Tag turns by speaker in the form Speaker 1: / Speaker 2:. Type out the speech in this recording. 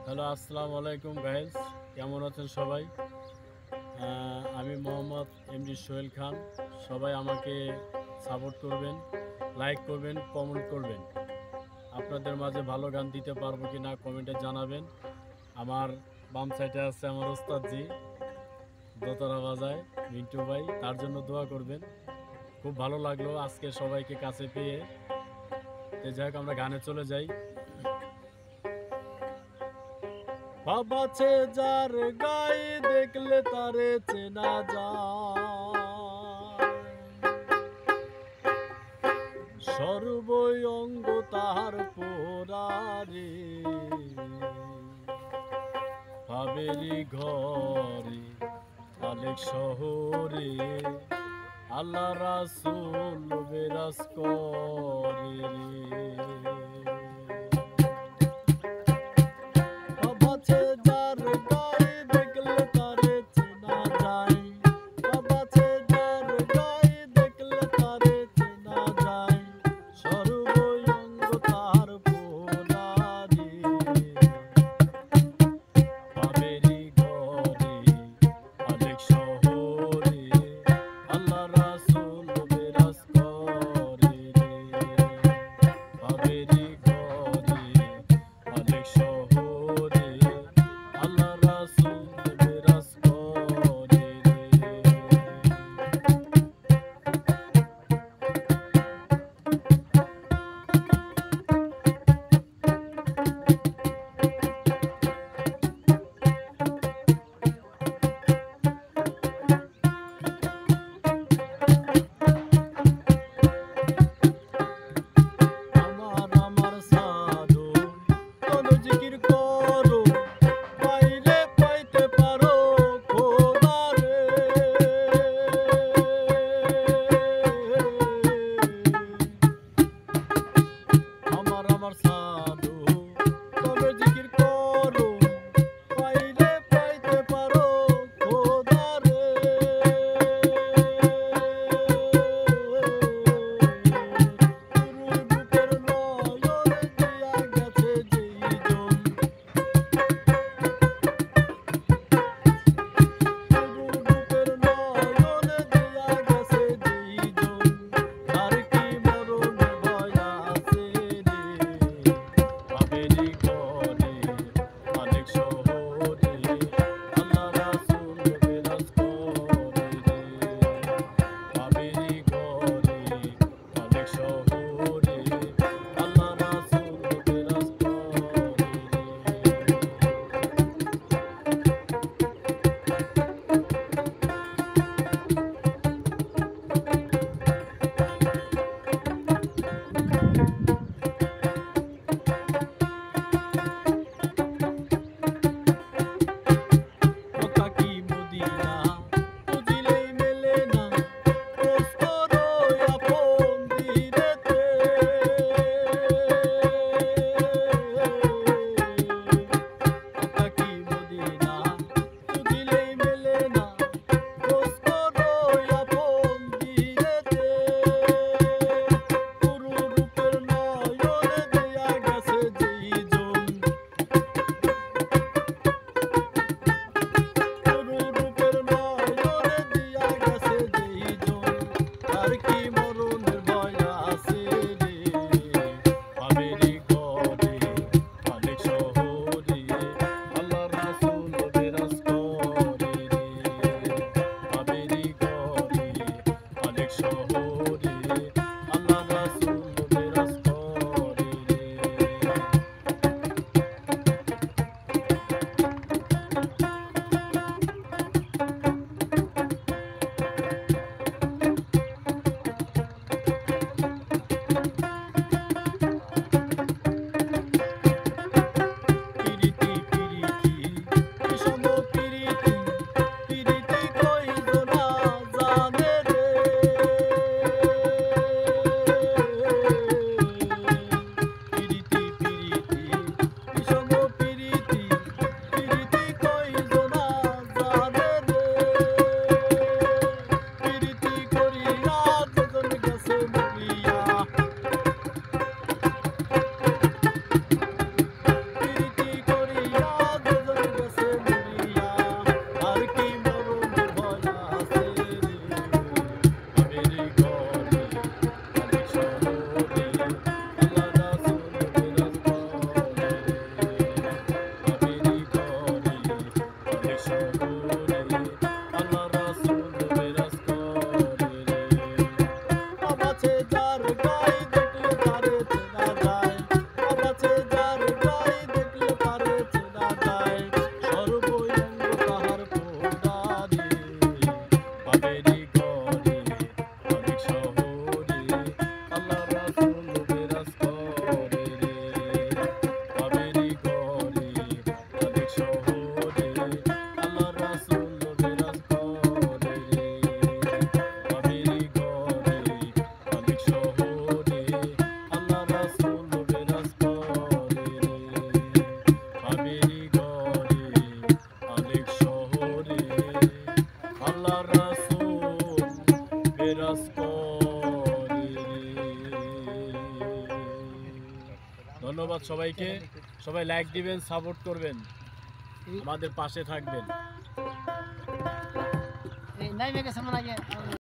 Speaker 1: Hello, আসসালামু আলাইকুম guys. কেমন আছেন সবাই? আমি মোহাম্মদ এমডি সোহেল খান। সবাই আমাকে সাপোর্ট করবেন, লাইক করবেন, কমেন্ট করবেন। আপনাদের মাঝে ভালো গান দিতে পারবো কি না কমেন্টে জানাবেন। আমার বাম সাইডে আছে আমার ওস্তাদজি, দোতারা বাজায় মিন্টু ভাই, তার জন্য দোয়া করবেন। খুব ভালো লাগলো আজকে সবাইকে কাছে পেয়ে। যাই হোক, আমরা গানে চলে যাই। বাবাছে যার গায়ে দেখলে তারে চেনা যায়, সর্বই অঙ্গ তাহার পোড়ারে, ভাবেরি ঘরে আলেক শহরে আল্লাহ রাসূল বিরাজ করে রে। বাবাছে যার গায়ে দেখলে তারে চেনা যায়, বাবাছে যার গায়ে দেখলে তারে চেনা যায়, সর্বই অঙ্গ তার পোড়ারে, ভাবেরি ঘরে আলেক শহরে আল্লাহ রাসূল বিরাজ করে রে। ধন্যবাদ সবাইকে। সবাই লাইক দিবেন, সাপোর্ট করবেন, আমাদের পাশে থাকবেন।
Speaker 2: এই নাই মেঘে সামনে আগে